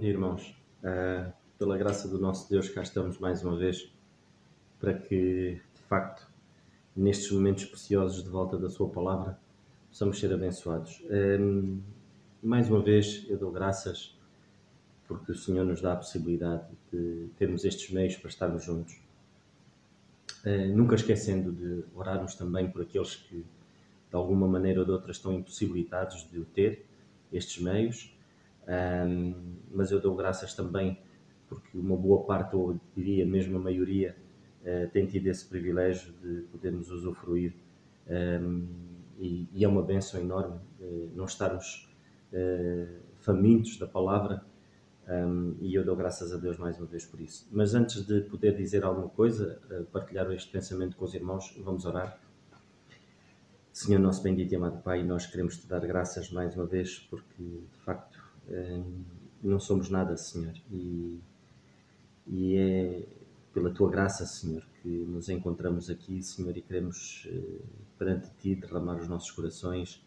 Bom dia, irmãos. Pela graça do nosso Deus, cá estamos mais uma vez para que, de facto, nestes momentos preciosos de volta da Sua Palavra, possamos ser abençoados. Mais uma vez, eu dou graças porque o Senhor nos dá a possibilidade de termos estes meios para estarmos juntos. Nunca esquecendo de orarmos também por aqueles que, de alguma maneira ou de outra, estão impossibilitados de o ter, estes meios. Mas eu dou graças também porque uma boa parte, ou diria mesmo a maioria, tem tido esse privilégio de podermos usufruir, e é uma bênção enorme não estarmos famintos da palavra, e eu dou graças a Deus mais uma vez por isso. Mas antes de poder dizer alguma coisa, partilhar este pensamento com os irmãos, vamos orar. Senhor nosso bendito e amado Pai, nós queremos te dar graças mais uma vez porque, de facto, não somos nada, Senhor, e é pela Tua graça, Senhor, que nos encontramos aqui, Senhor, e queremos perante Ti derramar os nossos corações,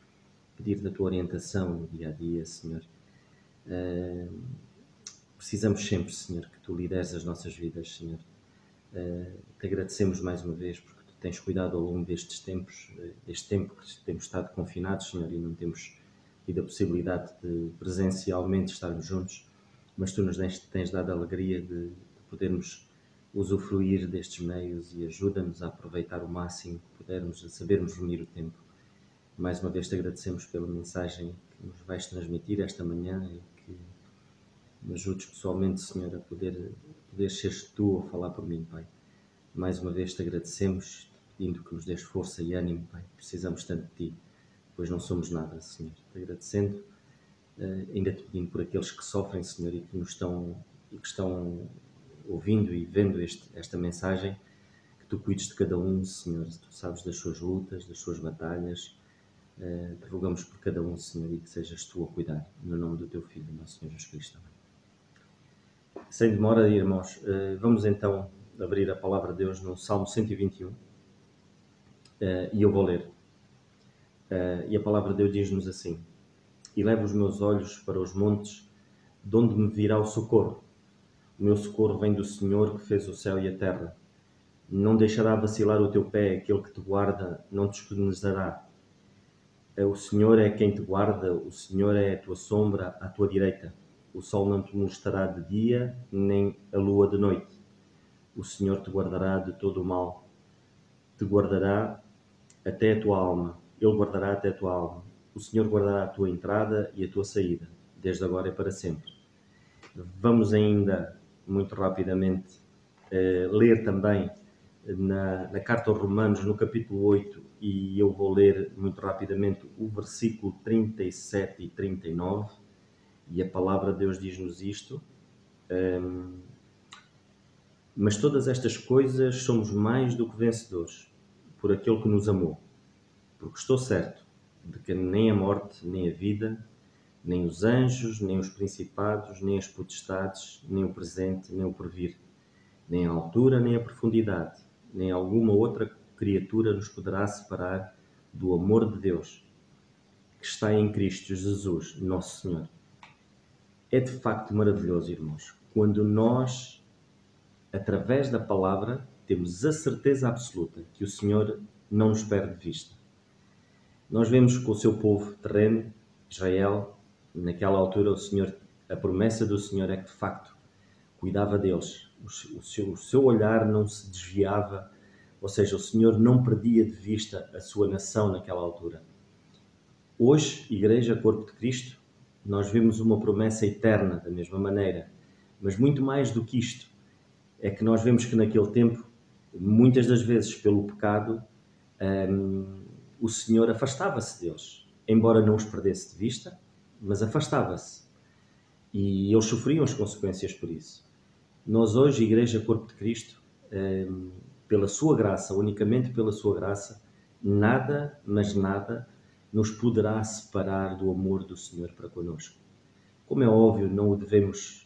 pedir da Tua orientação no dia a dia, Senhor. Precisamos sempre, Senhor, que Tu lideres as nossas vidas, Senhor. Te agradecemos mais uma vez porque Tu tens cuidado ao longo destes tempos, deste tempo que temos estado confinados, Senhor, e não temos tido a possibilidade de presencialmente estarmos juntos, mas Tu nos tens dado a alegria de podermos usufruir destes meios e ajuda-nos a aproveitar o máximo que pudermos, a sabermos reunir o tempo. Mais uma vez te agradecemos pela mensagem que nos vais transmitir esta manhã e que me ajudes pessoalmente, Senhor, a poder seres Tu a falar por mim, Pai. Mais uma vez te agradecemos, pedindo que nos dês força e ânimo, Pai. Precisamos tanto de Ti, pois não somos nada, Senhor. Te agradecendo, ainda te pedindo por aqueles que sofrem, Senhor, e que estão ouvindo e vendo esta mensagem, que Tu cuides de cada um, Senhor. Tu sabes das suas lutas, das suas batalhas. Te rogamos por cada um, Senhor, e que sejas Tu a cuidar, no nome do Teu Filho, nosso Senhor Jesus Cristo. Amém. Sem demora, irmãos, vamos então abrir a palavra de Deus no Salmo 121, e eu vou ler. E a palavra de Deus diz-nos assim: Elevo os meus olhos para os montes, de onde me virá o socorro. O meu socorro vem do Senhor, que fez o céu e a terra. Não deixará vacilar o teu pé, aquele que te guarda não te espedaçará. O Senhor é quem te guarda, o Senhor é a tua sombra à tua direita. O sol não te molestará de dia, nem a lua de noite. O Senhor te guardará de todo o mal. Te guardará até a tua alma. Ele guardará até a tua alma. O Senhor guardará a tua entrada e a tua saída, desde agora e para sempre. Vamos ainda, muito rapidamente, ler também na Carta aos Romanos, no capítulo 8, e eu vou ler muito rapidamente o versículo 37 e 39, e a palavra de Deus diz-nos isto: Mas todas estas coisas somos mais do que vencedores, por aquele que nos amou. Porque estou certo de que nem a morte, nem a vida, nem os anjos, nem os principados, nem as potestades, nem o presente, nem o porvir, nem a altura, nem a profundidade, nem alguma outra criatura nos poderá separar do amor de Deus, que está em Cristo Jesus, nosso Senhor. É de facto maravilhoso, irmãos, quando nós, através da palavra, temos a certeza absoluta que o Senhor não nos perde de vista. Nós vemos com o seu povo terreno, Israel, naquela altura a promessa do Senhor é que de facto cuidava deles. O seu olhar não se desviava, ou seja, o Senhor não perdia de vista a sua nação naquela altura. Hoje, Igreja, Corpo de Cristo, nós vemos uma promessa eterna da mesma maneira, mas muito mais do que isto, é que nós vemos que naquele tempo, muitas das vezes pelo pecado, o Senhor afastava-se deles, embora não os perdesse de vista, mas afastava-se. E eles sofriam as consequências por isso. Nós hoje, Igreja, Corpo de Cristo, pela sua graça, unicamente pela sua graça, nada, mas nada, nos poderá separar do amor do Senhor para connosco. Como é óbvio, não devemos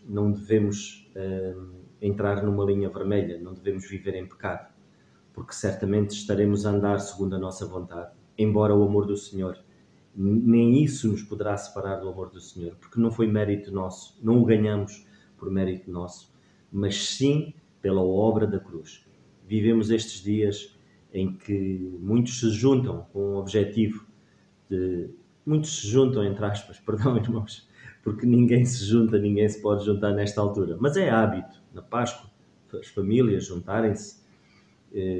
entrar numa linha vermelha, não devemos viver em pecado, porque certamente estaremos a andar segundo a nossa vontade, embora o amor do Senhor nem isso nos poderá separar do amor do Senhor, porque não foi mérito nosso, não o ganhamos por mérito nosso, mas sim pela obra da cruz. Vivemos estes dias em que muitos se juntam com o objetivo de... Muitos se juntam, entre aspas, perdão, irmãos, porque ninguém se junta, ninguém se pode juntar nesta altura. Mas é hábito, na Páscoa, as famílias juntarem-se.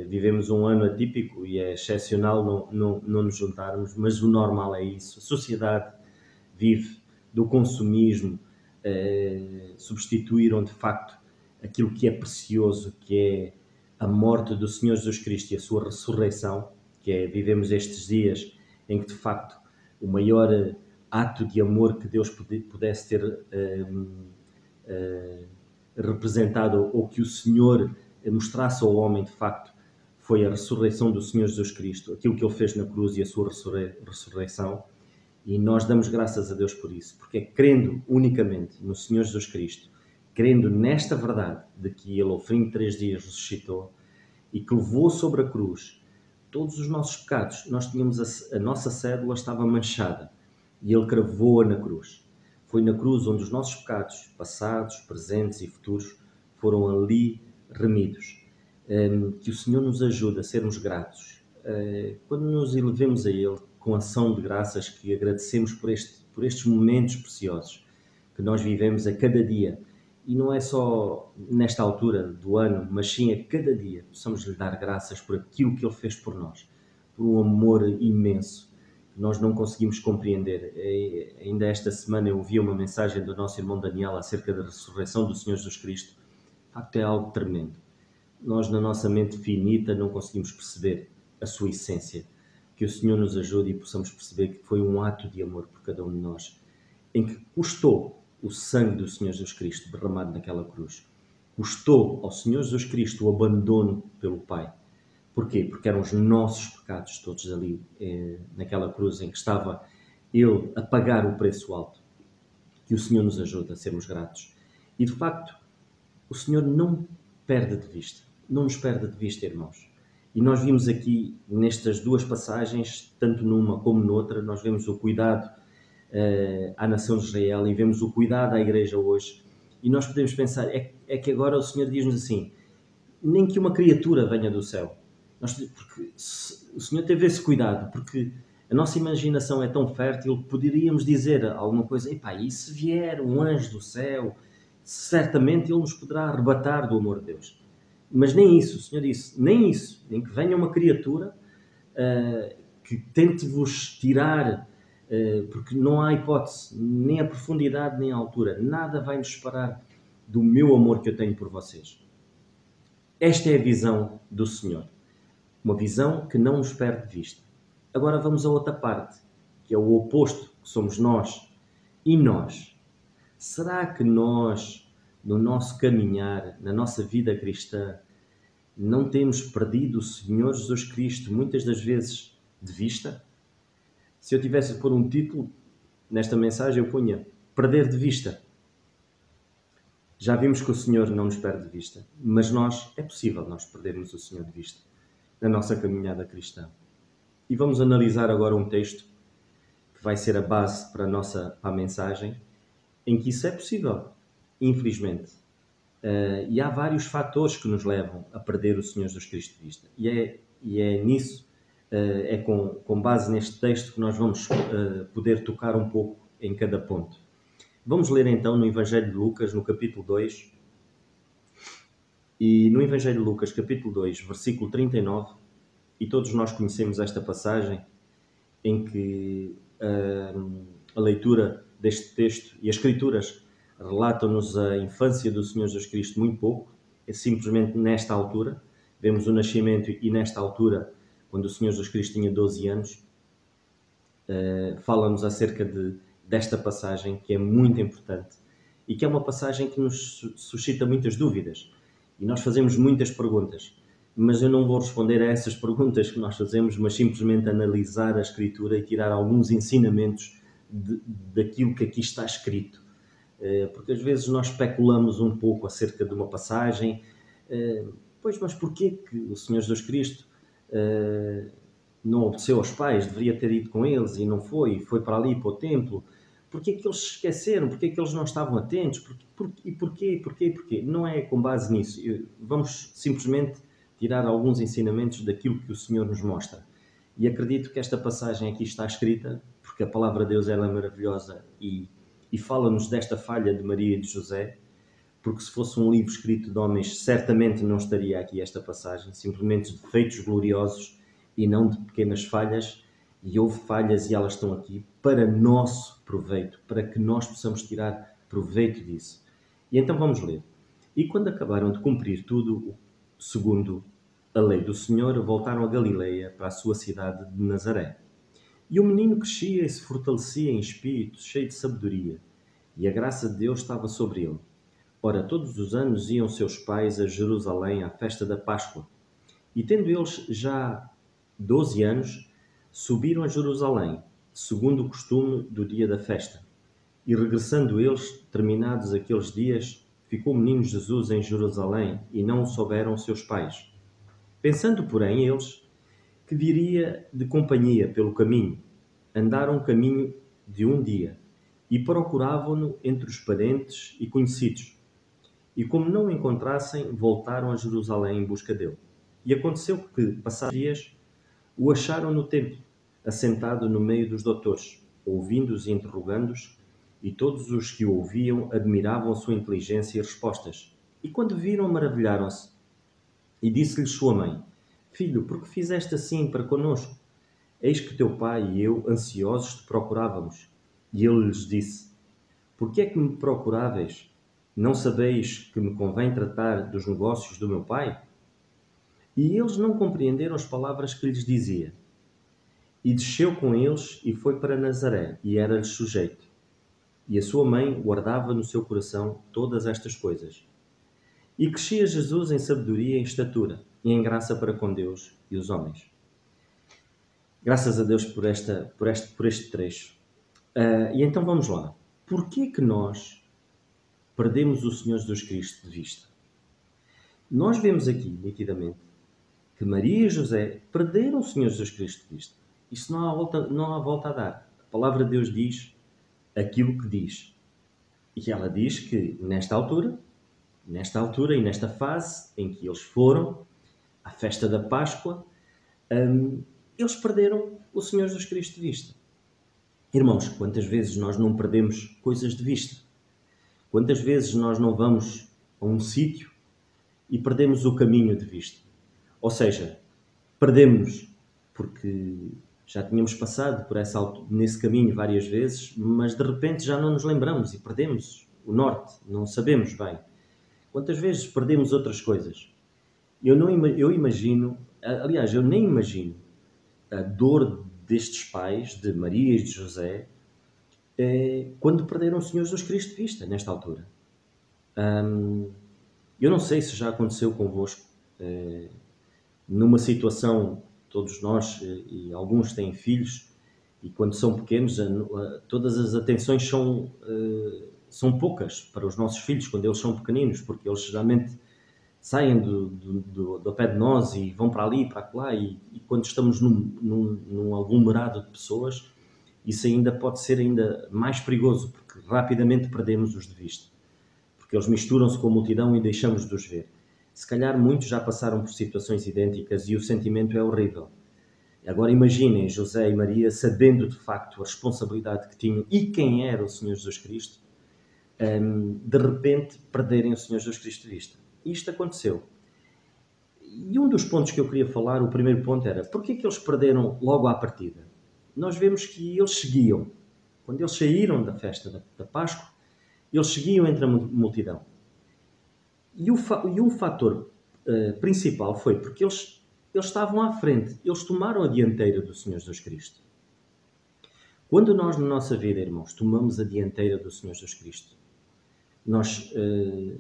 Vivemos um ano atípico e é excepcional não nos juntarmos, mas o normal é isso. A sociedade vive do consumismo, substituíram de facto aquilo que é precioso, que é a morte do Senhor Jesus Cristo e a sua ressurreição, que é, vivemos estes dias em que de facto o maior ato de amor que Deus pudesse ter representado, ou que o Senhor mostrasse ao homem de facto, foi a ressurreição do Senhor Jesus Cristo, aquilo que Ele fez na cruz e a sua ressurreição. E nós damos graças a Deus por isso, porque é crendo unicamente no Senhor Jesus Cristo, crendo nesta verdade de que Ele ao fim de 3 dias ressuscitou e que levou sobre a cruz todos os nossos pecados. Nós tínhamos a nossa cédula estava manchada e Ele cravou-a na cruz. Foi na cruz onde os nossos pecados, passados, presentes e futuros, foram ali remidos. Que o Senhor nos ajude a sermos gratos. Quando nos elevemos a Ele com ação de graças, que agradecemos por estes momentos preciosos que nós vivemos a cada dia, e não é só nesta altura do ano, mas sim a cada dia, possamos lhe dar graças por aquilo que Ele fez por nós, por um amor imenso que nós não conseguimos compreender. Ainda esta semana eu ouvi uma mensagem do nosso irmão Daniel acerca da ressurreição do Senhor Jesus Cristo. De facto é algo tremendo. Nós, na nossa mente finita, não conseguimos perceber a sua essência. Que o Senhor nos ajude e possamos perceber que foi um ato de amor por cada um de nós, em que custou o sangue do Senhor Jesus Cristo derramado naquela cruz. Custou ao Senhor Jesus Cristo o abandono pelo Pai. Porquê? Porque eram os nossos pecados todos ali, naquela cruz em que estava Ele a pagar o preço alto. Que o Senhor nos ajude a sermos gratos. E, de facto, o Senhor não perde de vista. Não nos perde de vista, irmãos. E nós vimos aqui, nestas duas passagens, tanto numa como noutra, nós vemos o cuidado à nação de Israel e vemos o cuidado à igreja hoje. E nós podemos pensar, é que agora o Senhor diz-nos assim, nem que uma criatura venha do céu. Porque o Senhor teve esse cuidado, porque a nossa imaginação é tão fértil que poderíamos dizer alguma coisa, epá, e se vier um anjo do céu, certamente ele nos poderá arrebatar do amor de Deus. Mas nem isso, o Senhor disse, nem isso, nem que venha uma criatura que tente vos tirar, porque não há hipótese, nem a profundidade nem a altura, nada vai nos separar do meu amor que eu tenho por vocês. Esta é a visão do Senhor, uma visão que não nos perde de vista. Agora vamos a outra parte, que é o oposto, que somos nós. E nós? Será que nós, no nosso caminhar, na nossa vida cristã, não temos perdido o Senhor Jesus Cristo muitas das vezes de vista? Se eu tivesse de pôr um título nesta mensagem, eu punha perder de vista. Já vimos que o Senhor não nos perde de vista, mas é possível nós perdermos o Senhor de vista na nossa caminhada cristã. E vamos analisar agora um texto que vai ser a base para a mensagem, em que isso é possível, infelizmente. E há vários fatores que nos levam a perder o Senhor Jesus Cristo de vista. E é nisso, com base neste texto, que nós vamos poder tocar um pouco em cada ponto. Vamos ler então no Evangelho de Lucas, no capítulo 2. E no Evangelho de Lucas, capítulo 2, versículo 39, e todos nós conhecemos esta passagem, em que a leitura deste texto e as Escrituras relatam-nos a infância do Senhor Jesus Cristo muito pouco, é simplesmente nesta altura. Vemos o nascimento e nesta altura, quando o Senhor Jesus Cristo tinha 12 anos, fala-nos acerca desta passagem, que é muito importante e que é uma passagem que nos suscita muitas dúvidas. E nós fazemos muitas perguntas, mas eu não vou responder a essas perguntas que nós fazemos, mas simplesmente analisar a Escritura e tirar alguns ensinamentos daquilo que aqui está escrito. Porque às vezes nós especulamos um pouco acerca de uma passagem, mas porquê que o Senhor Jesus Cristo não obedeceu aos pais, deveria ter ido com eles e não foi, foi para ali, para o templo. Porquê que eles se esqueceram? Porquê que eles não estavam atentos? Porquê? Não é com base nisso. Vamos simplesmente tirar alguns ensinamentos daquilo que o Senhor nos mostra. E acredito que esta passagem aqui está escrita, porque a palavra de Deus ela é maravilhosa e fala-nos desta falha de Maria e de José, porque se fosse um livro escrito de homens, certamente não estaria aqui esta passagem, simplesmente de feitos gloriosos e não de pequenas falhas, e houve falhas e elas estão aqui para nosso proveito, para que nós possamos tirar proveito disso. E então vamos ler. E quando acabaram de cumprir tudo, segundo a lei do Senhor, voltaram a Galileia, para a sua cidade de Nazaré. E o menino crescia e se fortalecia em espírito, cheio de sabedoria, e a graça de Deus estava sobre ele. Ora, todos os anos iam seus pais a Jerusalém à festa da Páscoa. E tendo eles já 12 anos, subiram a Jerusalém, segundo o costume do dia da festa. E regressando eles, terminados aqueles dias, ficou o menino Jesus em Jerusalém, e não o souberam seus pais. Pensando, porém, eles que viria de companhia pelo caminho, andaram caminho de um dia, e procuravam-no entre os parentes e conhecidos. E como não o encontrassem, voltaram a Jerusalém em busca dele. E aconteceu que, passados dias, o acharam no templo, assentado no meio dos doutores, ouvindo-os e interrogando-os, e todos os que o ouviam admiravam a sua inteligência e respostas. E quando viram, maravilharam-se. E disse-lhes sua mãe: Filho, por que fizeste assim para conosco? Eis que teu pai e eu, ansiosos, te procurávamos. E ele lhes disse: Por que é que me procuráveis? Não sabeis que me convém tratar dos negócios do meu pai? E eles não compreenderam as palavras que lhes dizia. E desceu com eles e foi para Nazaré, e era-lhes sujeito. E a sua mãe guardava no seu coração todas estas coisas. E crescia Jesus em sabedoria e em estatura, e em graça para com Deus e os homens. Graças a Deus por este trecho. E então vamos lá. Porquê que nós perdemos o Senhor Jesus Cristo de vista? Nós vemos aqui, nitidamente, que Maria e José perderam o Senhor Jesus Cristo de vista. Isso não há volta a dar. A palavra de Deus diz aquilo que diz. E ela diz que nesta altura e nesta fase em que eles foram à festa da Páscoa, eles perderam o Senhor Jesus Cristo de vista. Irmãos, quantas vezes nós não perdemos coisas de vista? Quantas vezes nós não vamos a um sítio e perdemos o caminho de vista? Ou seja, perdemos porque já tínhamos passado nesse caminho várias vezes, mas de repente já não nos lembramos e perdemos o norte, não sabemos bem. Quantas vezes perdemos outras coisas? Eu nem imagino a dor destes pais, de Maria e de José, quando perderam o Senhor Jesus Cristo de vista, nesta altura. Eu não sei se já aconteceu convosco, numa situação, todos nós, e alguns têm filhos, e quando são pequenos, todas as atenções são poucas para os nossos filhos, quando eles são pequeninos, porque eles geralmente saem do pé de nós e vão para ali, para lá, e quando estamos num aglomerado de pessoas, isso ainda pode ser ainda mais perigoso, porque rapidamente perdemos-os de vista, porque eles misturam-se com a multidão e deixamos de os ver. Se calhar muitos já passaram por situações idênticas e o sentimento é horrível. Agora imaginem José e Maria, sabendo de facto a responsabilidade que tinham e quem era o Senhor Jesus Cristo, de repente perderem o Senhor Jesus Cristo de vista. E isto aconteceu. E um dos pontos que eu queria falar, o primeiro ponto era, porquê que eles perderam logo à partida? Nós vemos que eles seguiam. Quando eles saíram da festa da Páscoa, eles seguiam entre a multidão. E um fator principal foi porque eles estavam à frente, eles tomaram a dianteira do Senhor Jesus Cristo. Quando nós, na nossa vida, irmãos, tomamos a dianteira do Senhor Jesus Cristo, nós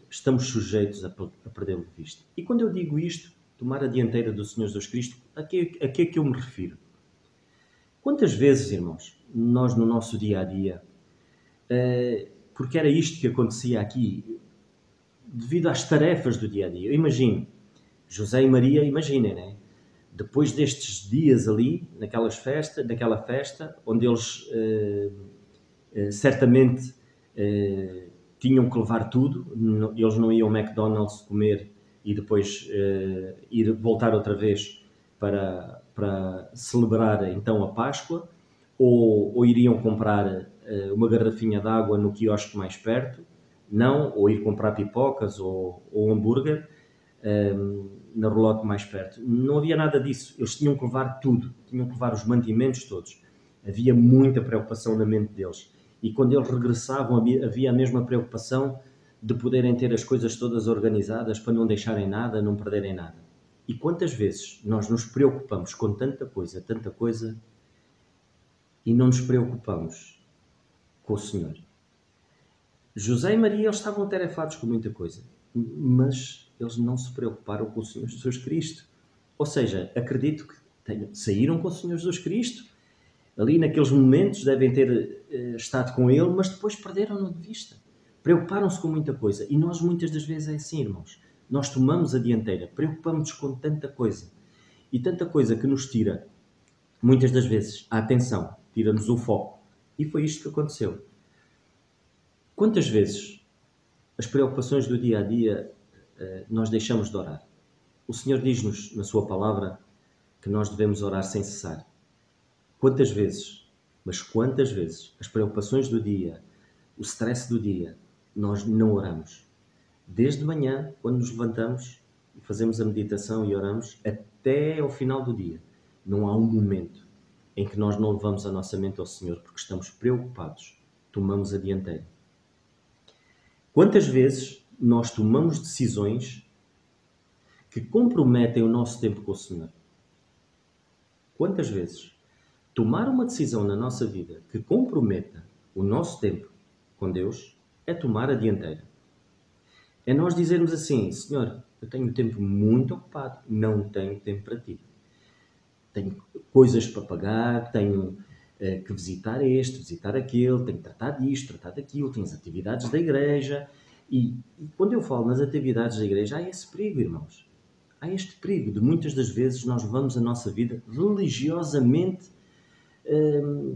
estamos sujeitos a perdê-lo de vista. E quando eu digo isto, tomar a dianteira do Senhor Jesus Cristo, a que é que eu me refiro? Quantas vezes, irmãos, nós no nosso dia-a-dia, porque era isto que acontecia aqui, devido às tarefas do dia-a-dia. Eu imagino, José e Maria, imaginem, né? depois destes dias ali, naquela festa, onde eles certamente tinham que levar tudo, eles não iam ao McDonald's comer e depois voltar outra vez para celebrar então a Páscoa, ou iriam comprar uma garrafinha de água no quiosque mais perto, não, ou ir comprar pipocas ou hambúrguer na relote mais perto. Não havia nada disso. Eles tinham que levar tudo, tinham que levar os mantimentos todos. Havia muita preocupação na mente deles. E quando eles regressavam, havia a mesma preocupação de poderem ter as coisas todas organizadas para não deixarem nada, não perderem nada. E quantas vezes nós nos preocupamos com tanta coisa, e não nos preocupamos com o Senhor? José e Maria, eles estavam atarefados com muita coisa, mas eles não se preocuparam com o Senhor Jesus Cristo. Ou seja, acredito que saíram com o Senhor Jesus Cristo, ali naqueles momentos devem ter estado com Ele, mas depois perderam-no de vista. Preocuparam-se com muita coisa. E nós muitas das vezes é assim, irmãos. Nós tomamos a dianteira, preocupamos-nos com tanta coisa. E tanta coisa que nos tira, muitas das vezes, a atenção, tira-nos o foco. E foi isto que aconteceu. Quantas vezes as preocupações do dia a dia nós deixamos de orar? O Senhor diz-nos na sua palavra que nós devemos orar sem cessar. Quantas vezes as preocupações do dia, o stress do dia, nós não oramos? Desde manhã, quando nos levantamos e fazemos a meditação e oramos, até ao final do dia, não há um momento em que nós não levamos a nossa mente ao Senhor porque estamos preocupados, tomamos a dianteira. Quantas vezes nós tomamos decisões que comprometem o nosso tempo com o Senhor? Quantas vezes tomar uma decisão na nossa vida que comprometa o nosso tempo com Deus é tomar a dianteira? É nós dizermos assim: Senhor, eu tenho o tempo muito ocupado, não tenho tempo para ti. Tenho coisas para pagar, tenho que visitar este, visitar aquele, tenho que tratar disto, tratar daquilo, tenho as atividades da igreja. E quando eu falo nas atividades da igreja, há esse perigo, irmãos. Há este perigo de muitas das vezes nós levamos a nossa vida religiosamente,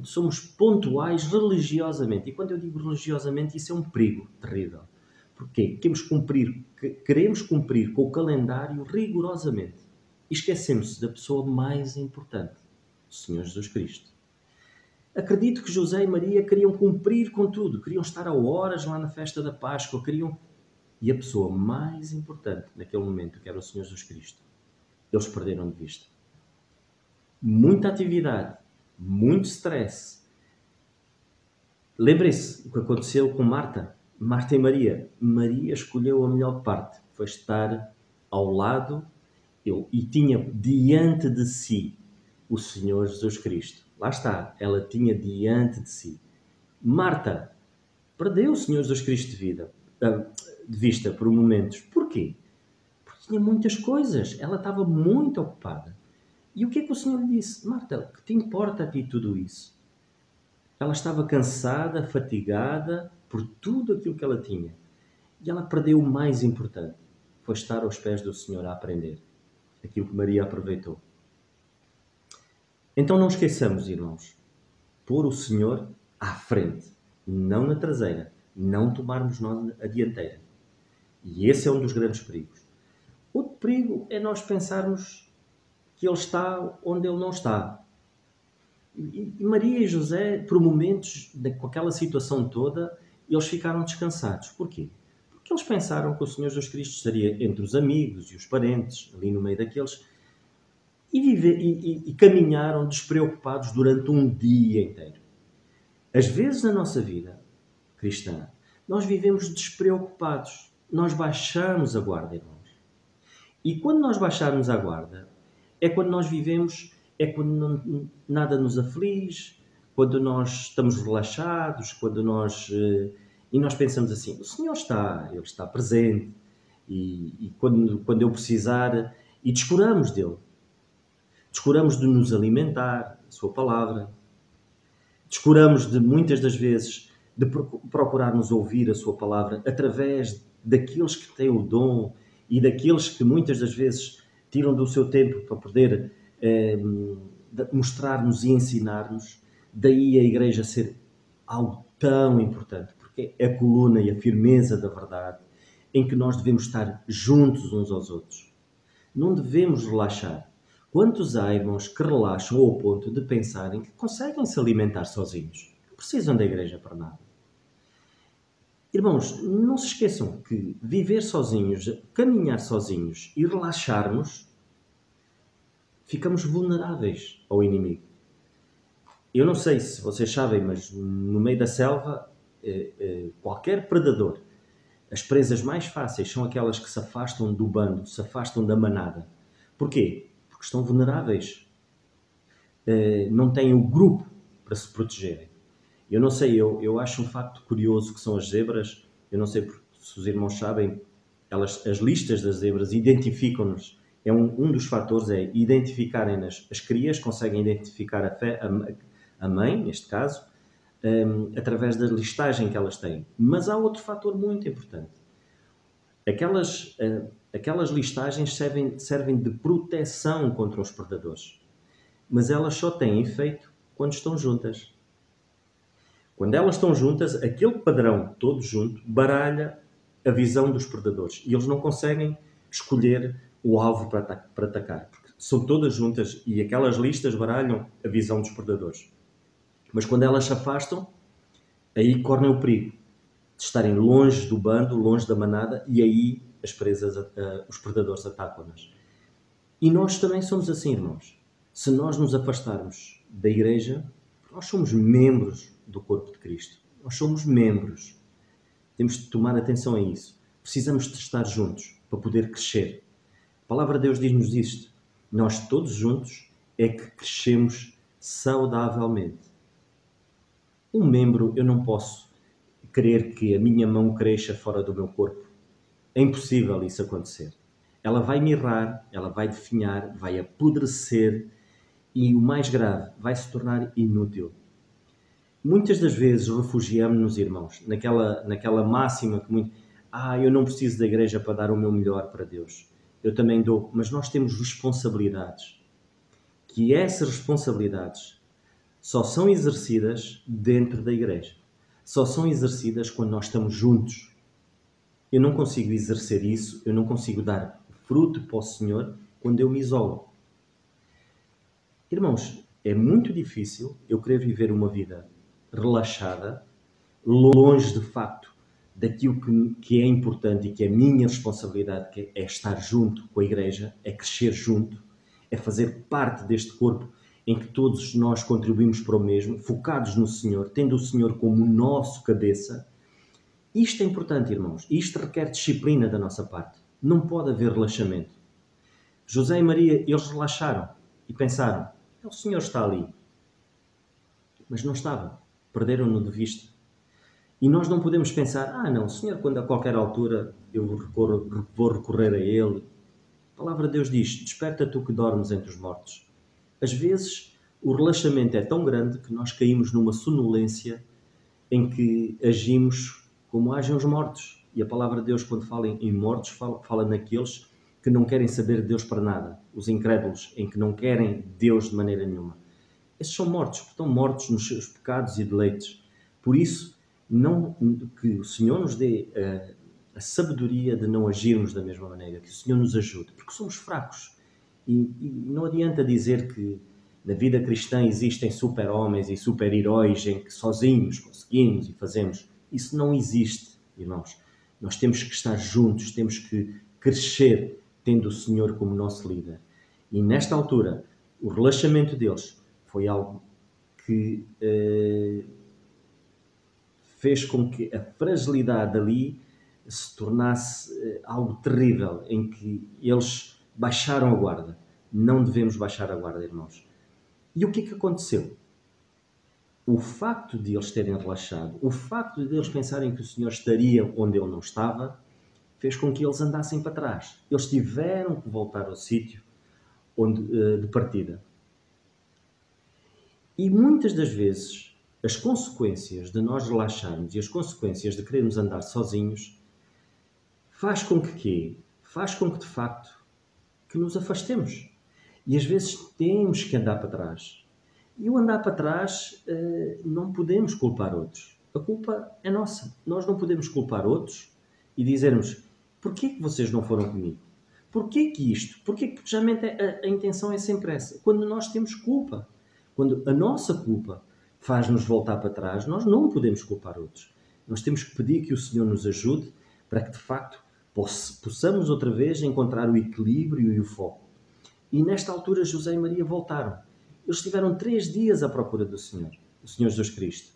somos pontuais religiosamente. E quando eu digo religiosamente, isso é um perigo terrível. Porquê? Queremos cumprir com o calendário rigorosamente. E esquecemos da pessoa mais importante, o Senhor Jesus Cristo. Acredito que José e Maria queriam cumprir com tudo, queriam estar a horas lá na festa da Páscoa, e a pessoa mais importante naquele momento, que era o Senhor Jesus Cristo, eles perderam de vista. Muita atividade, muito stress. Lembrem-se o que aconteceu com Marta e Maria. Maria escolheu a melhor parte, foi estar ao lado e tinha diante de si o Senhor Jesus Cristo. Lá está, ela tinha diante de si. Marta perdeu o Senhor Jesus Cristo de vista por momentos. Porquê? Porque tinha muitas coisas. Ela estava muito ocupada. E o que é que o Senhor lhe disse? Marta, o que te importa a ti tudo isso? Ela estava cansada, fatigada por tudo aquilo que ela tinha. E ela perdeu o mais importante. Foi estar aos pés do Senhor a aprender. Aquilo que Maria aproveitou. Então não esqueçamos, irmãos, pôr o Senhor à frente, não na traseira, não tomarmos nós a dianteira. E esse é um dos grandes perigos. Outro perigo é nós pensarmos que Ele está onde Ele não está. E Maria e José, por momentos, com aquela situação toda, eles ficaram descansados. Porquê? Porque eles pensaram que o Senhor Jesus Cristo estaria entre os amigos e os parentes, ali no meio daqueles, e caminharam despreocupados durante um dia inteiro. Às vezes na nossa vida cristã, nós vivemos despreocupados. Nós baixamos a guarda, irmãos. E quando nós baixarmos a guarda, é quando nós vivemos, é quando nada nos aflige, quando nós estamos relaxados, e nós pensamos assim: o Senhor Ele está presente, e quando eu precisar, e descuramos dele. Descuramos de nos alimentar, a sua palavra. Descuramos de, muitas das vezes, de procurarmos ouvir a sua palavra através daqueles que têm o dom e daqueles que muitas das vezes tiram do seu tempo para poder mostrar-nos e ensinar-nos. Daí a igreja ser algo tão importante, porque é a coluna e a firmeza da verdade, em que nós devemos estar juntos uns aos outros. Não devemos relaxar. Quantos há, irmãos, que relaxam ao ponto de pensarem que conseguem se alimentar sozinhos? Não precisam da igreja para nada. Irmãos, não se esqueçam que viver sozinhos, caminhar sozinhos e relaxarmos, ficamos vulneráveis ao inimigo. Eu não sei se vocês sabem, mas no meio da selva, qualquer predador, as presas mais fáceis são aquelas que se afastam do bando, se afastam da manada. Porquê? Porque estão vulneráveis. Não têm o grupo para se protegerem. Eu não sei, eu acho um facto curioso que são as zebras. Eu não sei se os irmãos sabem, as listas das zebras identificam-nos. Um dos fatores é identificarem-nas. As crias conseguem identificar a mãe, neste caso, através da listagem que elas têm. Mas há outro fator muito importante. Aquelas listagens servem de proteção contra os predadores. Mas elas só têm efeito quando estão juntas. Quando elas estão juntas, aquele padrão todo junto baralha a visão dos predadores. E eles não conseguem escolher o alvo para atacar. Porque são todas juntas e aquelas listas baralham a visão dos predadores. Mas quando elas se afastam, aí correm o perigo de estarem longe do bando, longe da manada, e aí as presas, os predadores atacam-nas. E nós também somos assim, irmãos. Se nós nos afastarmos da igreja, nós somos membros do corpo de Cristo. Nós somos membros. Temos de tomar atenção a isso. Precisamos de estar juntos para poder crescer. A palavra de Deus diz-nos isto. Nós todos juntos é que crescemos saudavelmente. Um membro, eu não posso querer que a minha mão cresça fora do meu corpo. É impossível isso acontecer. Ela vai mirrar, ela vai definhar, vai apodrecer e, o mais grave, vai se tornar inútil. Muitas das vezes refugiamos-nos, irmãos, naquela máxima que eu não preciso da igreja para dar o meu melhor para Deus. Eu também dou, mas nós temos responsabilidades. Que essas responsabilidades só são exercidas dentro da igreja. Só são exercidas quando nós estamos juntos. Eu não consigo exercer isso, eu não consigo dar fruto para o Senhor quando eu me isolo. Irmãos, é muito difícil eu querer viver uma vida relaxada, longe de facto daquilo que é importante e que é a minha responsabilidade, que é estar junto com a igreja, é crescer junto, é fazer parte deste corpo em que todos nós contribuímos para o mesmo, focados no Senhor, tendo o Senhor como nosso cabeça. Isto é importante, irmãos. Isto requer disciplina da nossa parte. Não pode haver relaxamento. José e Maria, eles relaxaram e pensaram, o Senhor está ali. Mas não estava. Perderam-no de vista. E nós não podemos pensar, não, o Senhor, quando a qualquer altura eu vou recorrer a Ele. A palavra de Deus diz, desperta tu que dormes entre os mortos. Às vezes, o relaxamento é tão grande que nós caímos numa sonolência em que agimos como agem os mortos. E a palavra de Deus, quando fala em mortos, fala naqueles que não querem saber de Deus para nada. Os incrédulos, em que não querem Deus de maneira nenhuma. Esses são mortos, porque estão mortos nos seus pecados e deleites. Por isso, que o Senhor nos dê a sabedoria de não agirmos da mesma maneira, que o Senhor nos ajude, porque somos fracos. E não adianta dizer que na vida cristã existem super-homens e super-heróis em que sozinhos conseguimos e fazemos. Isso não existe, irmãos. Nós temos que estar juntos, temos que crescer tendo o Senhor como nosso líder. E nesta altura, o relaxamento deles foi algo que fez com que a fragilidade ali se tornasse algo terrível, em que eles baixaram a guarda. Não devemos baixar a guarda, irmãos. E o que é que aconteceu? O facto de eles terem relaxado, o facto de eles pensarem que o Senhor estaria onde Ele não estava, fez com que eles andassem para trás. Eles tiveram que voltar ao sítio de partida. E muitas das vezes, as consequências de nós relaxarmos e as consequências de querermos andar sozinhos faz com que de facto, que nos afastemos. E às vezes temos que andar para trás. E o andar para trás, não podemos culpar outros. A culpa é nossa. Nós não podemos culpar outros e dizermos: porquê que vocês não foram comigo? Porquê que isto? Porquê que geralmente a intenção é sempre essa? Quando nós temos culpa. Quando a nossa culpa faz-nos voltar para trás, nós não podemos culpar outros. Nós temos que pedir que o Senhor nos ajude para que, de facto, possamos outra vez encontrar o equilíbrio e o foco. E nesta altura José e Maria voltaram. Eles estiveram 3 dias à procura do Senhor, o Senhor Jesus Cristo.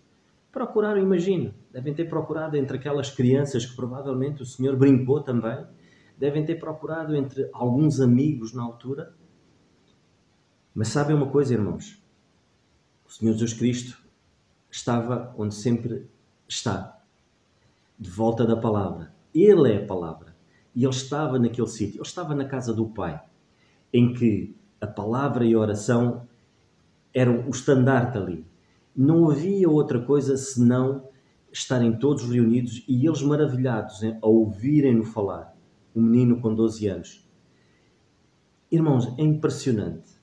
Procuraram, imagino, devem ter procurado entre aquelas crianças que provavelmente o Senhor brincou também, devem ter procurado entre alguns amigos na altura. Mas sabem uma coisa, irmãos? O Senhor Jesus Cristo estava onde sempre está, de volta da palavra. Ele é a palavra. E ele estava naquele sítio, ele estava na casa do Pai, em que a palavra e a oração eram o estandarte ali. Não havia outra coisa senão estarem todos reunidos e eles maravilhados a ouvirem-no falar. Um menino com 12 anos. Irmãos, é impressionante.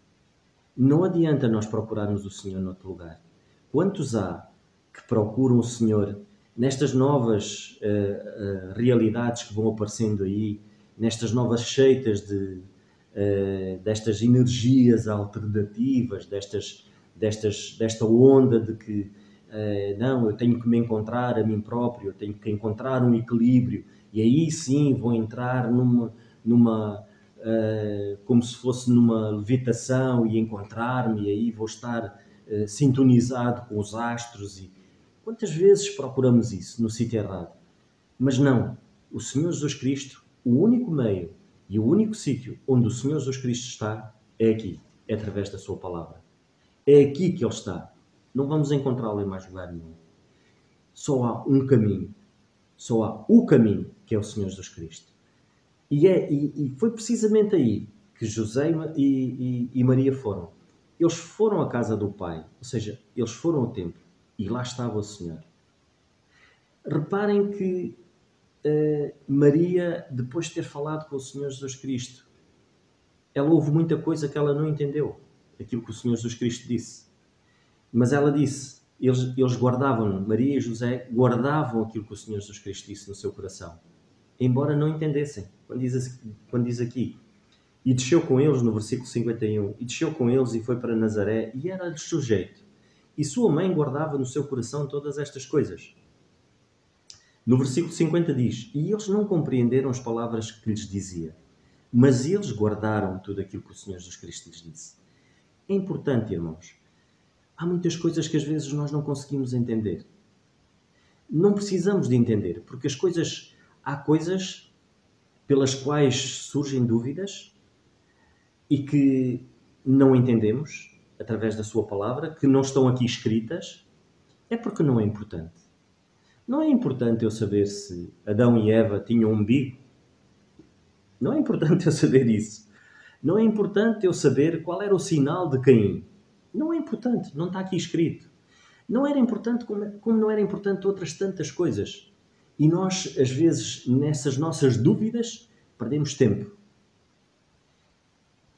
Não adianta nós procurarmos o Senhor noutro lugar. Quantos há que procuram o Senhor nestas novas realidades que vão aparecendo aí, nestas novas seitas destas energias alternativas, desta onda de que não, eu tenho que me encontrar a mim próprio, eu tenho que encontrar um equilíbrio e aí sim vou entrar numa como se fosse numa levitação e encontrar-me e aí vou estar sintonizado com os astros. E quantas vezes procuramos isso no sítio errado? Mas não, o Senhor Jesus Cristo, o único meio e o único sítio onde o Senhor Jesus Cristo está é aqui, é através da sua palavra. É aqui que Ele está. Não vamos encontrá-lo em mais lugar nenhum. Só há um caminho. Só há o caminho, que é o Senhor Jesus Cristo. E foi precisamente aí que José e Maria foram. Eles foram à casa do Pai, ou seja, eles foram ao templo e lá estava o Senhor. Reparem que Maria, depois de ter falado com o Senhor Jesus Cristo, ela houve muita coisa que ela não entendeu, aquilo que o Senhor Jesus Cristo disse. Mas ela disse, eles guardavam, Maria e José guardavam aquilo que o Senhor Jesus Cristo disse no seu coração, embora não entendessem. Quando diz aqui, e desceu com eles, no versículo 51, e desceu com eles e foi para Nazaré, e era-lhes sujeito. E sua mãe guardava no seu coração todas estas coisas. No versículo 50 diz, e eles não compreenderam as palavras que lhes dizia, mas eles guardaram tudo aquilo que o Senhor Jesus Cristo lhes disse. É importante, irmãos. Há muitas coisas que às vezes nós não conseguimos entender. Não precisamos de entender, porque há coisas pelas quais surgem dúvidas e que não entendemos através da sua palavra, que não estão aqui escritas, é porque não é importante. Não é importante eu saber se Adão e Eva tinham um umbigo. Não é importante eu saber isso. Não é importante eu saber qual era o sinal de Caim. Não é importante, não está aqui escrito. Não era importante como não era importante outras tantas coisas. E nós, às vezes, nessas nossas dúvidas, perdemos tempo.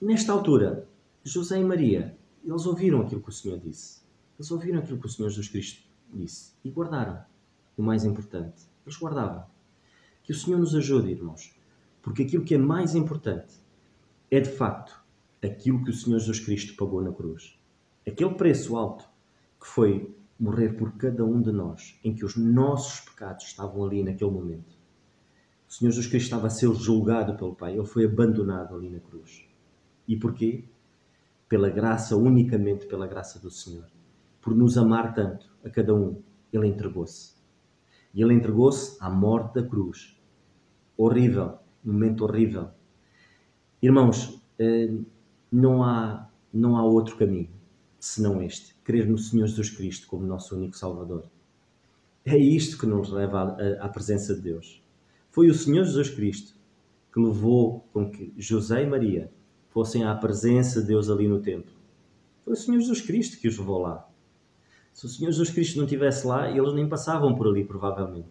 Nesta altura, José e Maria, eles ouviram aquilo que o Senhor disse. Eles ouviram aquilo que o Senhor Jesus Cristo disse e guardaram. O mais importante, eles guardavam. Que o Senhor nos ajude, irmãos, porque aquilo que é mais importante é, de facto, aquilo que o Senhor Jesus Cristo pagou na cruz. Aquele preço alto que foi morrer por cada um de nós, em que os nossos pecados estavam ali naquele momento. O Senhor Jesus Cristo estava a ser julgado pelo Pai. Ele foi abandonado ali na cruz. E porquê? Pela graça, unicamente pela graça do Senhor. Por nos amar tanto, a cada um, Ele entregou-se. E Ele entregou-se à morte da cruz. Horrível, um momento horrível. Irmãos, não há outro caminho senão este. Crer no Senhor Jesus Cristo como nosso único Salvador. É isto que nos leva à presença de Deus. Foi o Senhor Jesus Cristo que levou com que José e Maria fossem à presença de Deus ali no templo. Foi o Senhor Jesus Cristo que os levou lá. Se o Senhor Jesus Cristo não estivesse lá, eles nem passavam por ali, provavelmente.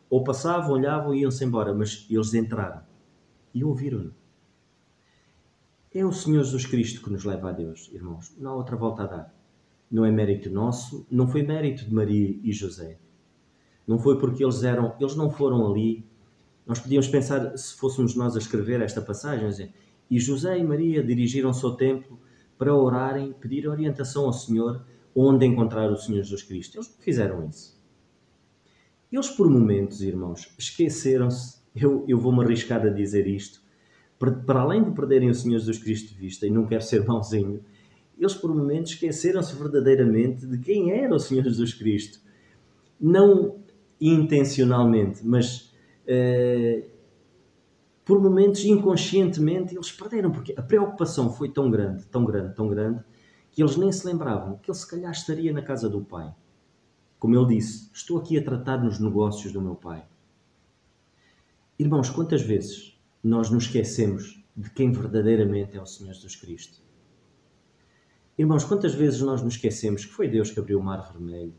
Ou passavam, olhavam e iam-se embora, mas eles entraram e ouviram-no. É o Senhor Jesus Cristo que nos leva a Deus, irmãos. Não há outra volta a dar. Não é mérito nosso, não foi mérito de Maria e José. Não foi porque eles não foram ali. Nós podíamos pensar, se fôssemos nós a escrever esta passagem, dizer, e José e Maria dirigiram-se ao templo para orarem, pedir orientação ao Senhor, onde encontrar o Senhor Jesus Cristo. Eles não fizeram isso. Eles, por momentos, irmãos, esqueceram-se, eu vou-me arriscar a dizer isto, para além de perderem o Senhor Jesus Cristo de vista, e não quero ser mauzinho, eles, por momentos, esqueceram-se verdadeiramente de quem era o Senhor Jesus Cristo. Não intencionalmente, mas por momentos, inconscientemente, eles perderam, porque a preocupação foi tão grande, tão grande, tão grande, que eles nem se lembravam que ele se calhar estaria na casa do Pai. Como ele disse, estou aqui a tratar nos negócios do meu Pai. Irmãos, quantas vezes nós nos esquecemos de quem verdadeiramente é o Senhor Jesus Cristo? Irmãos, quantas vezes nós nos esquecemos que foi Deus que abriu o Mar Vermelho?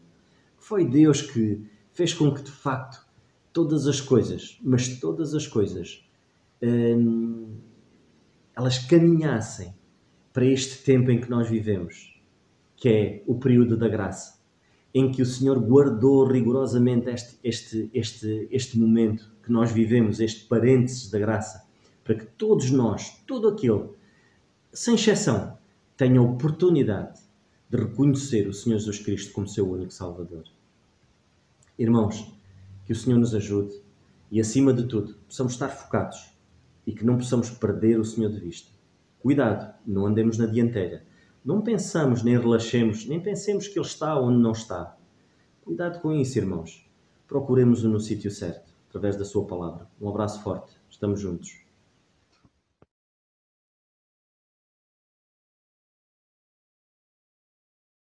Que foi Deus que fez com que, de facto, todas as coisas, mas todas as coisas, elas caminhassem para este tempo em que nós vivemos, que é o período da graça, em que o Senhor guardou rigorosamente este momento que nós vivemos, este parênteses da graça, para que todos nós, todo aquele, sem exceção, tenha a oportunidade de reconhecer o Senhor Jesus Cristo como seu único Salvador. Irmãos, que o Senhor nos ajude e, acima de tudo, possamos estar focados e que não possamos perder o Senhor de vista. Cuidado, não andemos na dianteira. Não pensamos, nem relaxemos, nem pensemos que Ele está onde não está. Cuidado com isso, irmãos. Procuremos-o no sítio certo, através da sua palavra. Um abraço forte. Estamos juntos.